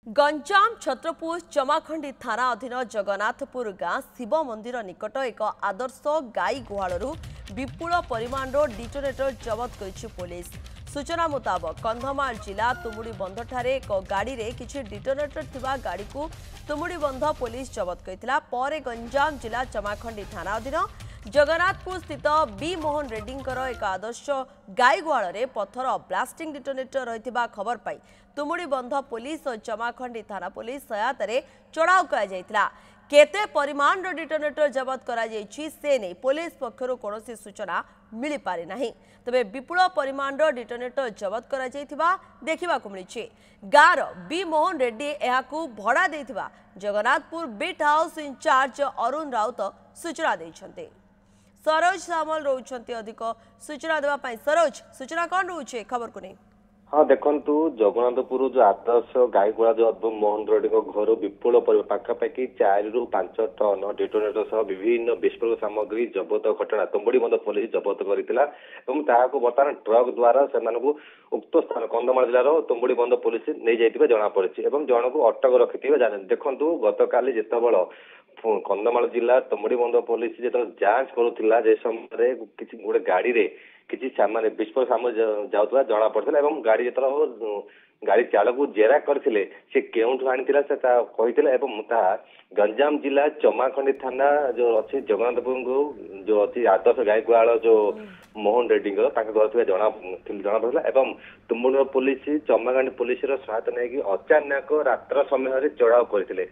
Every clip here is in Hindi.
गंजाम छत्रपुर चमाखंडी थाना अधीन जगन्नाथपुर गाँ शिव मंदिर निकट एक आदर्श गाई गुहालू विपुल परिमाण डिटोनेटर जबत कर पुलिस। सूचना मुताबक कंधमाल जिला तुमुड़ीबंध ठारे एक गाड़ी रे किछि डिटोनेटर थिबा गाड़ी को तुमुड़ीबंध पुलिस जबत करथिला। पर गंजाम जिला चमाखंडी थाना अधीन जगन्नाथपुर स्थित बी मोहन रेड्डींकर एक आदर्श गाई गुहाल पथर ब्लास्टिंग डिटोनेटर रही खबर पाई तुमुड़ीबंध पुलिस और चमाखंडी थाना पुलिस सहायतार चढ़ाऊ कर केते परिमाण डिटोनेटर जबत से नहीं पुलिस पक्षर कौन सूचना मिल पारि नाही। तबे विपुल परिमाण डिटोनेटर जबत देखा मिली। गाँव बी मोहन रेड्डी यहां भड़ा देथिबा Jagannathpur beat house incharge Arun Raut सूचना देइछन्ते। सरोज सामल रोचंती अधिक सूचना देवाई। सरोज सूचना कौन रोचे खबर को नहीं? हाँ देखु जगन्नाथपुर जो आदर्श गाईगुड़ा जो मोहन रेड्डी घर विपुल पाखापाखि 4 ରୁ 5 टन डिटोनेटर सह विभिन्न विस्फोटक सामग्री जबत घटना तुमुड़ीबंध पुलिस जबत करथिला एवं ताहाको बर्तमान ट्रक द्वारा से उक्त स्थान कंधमाल जिलार तुमुड़ीबंध पुलिस नहीं जाइथिबा जणा पड़िछि एवं जनकु अटक रखिथिबा जाने। देखंतु गतकाली जेतेबेल कंधमाल जिला तुमुड़ीबंध पुलिस जो जांच करुथिला जे समय किछि गोटे गाड़ी रे किसी सामान विस्फोट सामग्री जाऊा जना पड़ता और गाड़ी जो गाड़ी चालक जेरा करते से केउठू आनी कही गंजाम जिला चमाखंडी थाना जो अच्छी जगन्नाथपुर जो अच्छी आदर्श गाई गुहाल जो मोहन रेड्डी घर जना पड़ा। तुमुड़ पुलिस चमाखंडी पुलिस सहायता नहीं अचानक रात्र समय चढ़ाऊ करते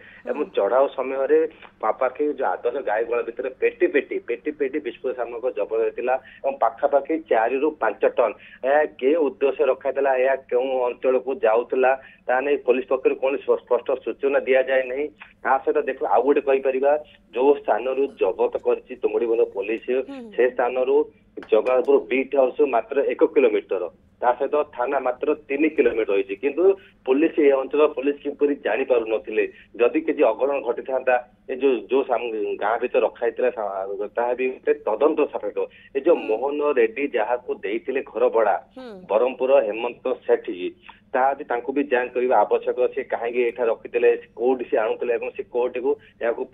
चढ़ाऊ समय पापाखि जो आदर्श गाई गुहाल भितर पेटी पेटी पेटी पेटी विस्फोट सामग्री जबत होता पाखापाखि 4 ରୁ 5 टन के उद्देश्य रखा यह क्यों अंचल को जाऊला ताने पुलिस पक्ष कौन स्पष्ट सूचना दि जाए नहीं। सहित देख आउ गोटे कहीपर जो स्थान जबत कर तुमुड़ीबंध पुलिस से स्थान जगन्नाथपुर बीट हाउस मात्र 1 किलोमीटर सहित थाना मात्र 3 किलोमीटर रही किंतु पुलिस ये अंचल पुलिस किपरि जानी पारु नथिले जदि किसी अघटन घटी था जो जो गाँ भीतर रखाई भी तदंत सापेक्ष। ये जो मोहन रेड्डी जहाँ को देइथिले घर भड़ा ब्रह्मपुर हेमंत सेठ जी भी जांच करने आवश्यक से कहीं रखी कौटी से आणुले से कोर्ट को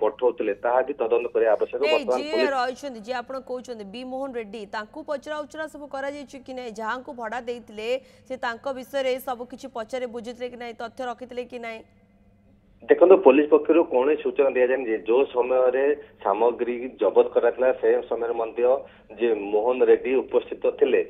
पठाऊले भी तदंत करने आवश्यक। जी आप कहते बी मोहन रेड्डी पचरा उचरा सब कर जहाँ को भड़ा देते से विषय सब किसी पचारे बुझीते कि नहीं तथ्य रखी कि नहीं? देखो पुलिस पक्ष कौन सूचना दि जाए जो समय सामग्री जबत करा से समय जे मोहन रेड्डी उपस्थित थे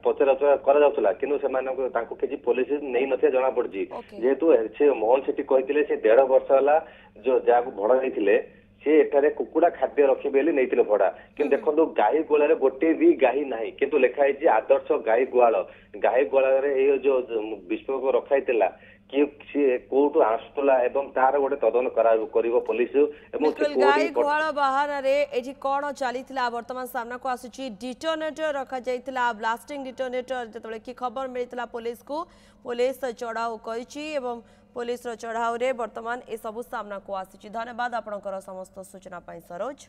पचरा उचरा कि पुलिस नहीं नथिया जना पड़ी जेहेतु से मोहन सेठी कहते 1.5 वर्ष है जो जहाँ भड़ा नहीं सी एठारे कुकुड़ा खाद्य रखिबे बोली नहीं भड़ा कि देखो गाई गुहाल गोटे भी गाई ना किंतु लिखाई आदर्श गाई गुहाल जो विस्फोटक रखाई कोटू आसुला तार गोटे तदन कर पुलिस गाई गुहाल बाहर एठी कौन चली वर्तमान सामना को आसुची डिटोनेटर रखा जाइथिला ब्लास्टिंग डिटोनेटर जतबे की खबर मिलता पुलिस को पुलिस चढ़ाऊ करिछि पुलिस चढ़ाऊ रे वर्तमान ए सबु सामना को आसुची। धन्यवाद आपनकर समस्त सूचना पाई सरोज।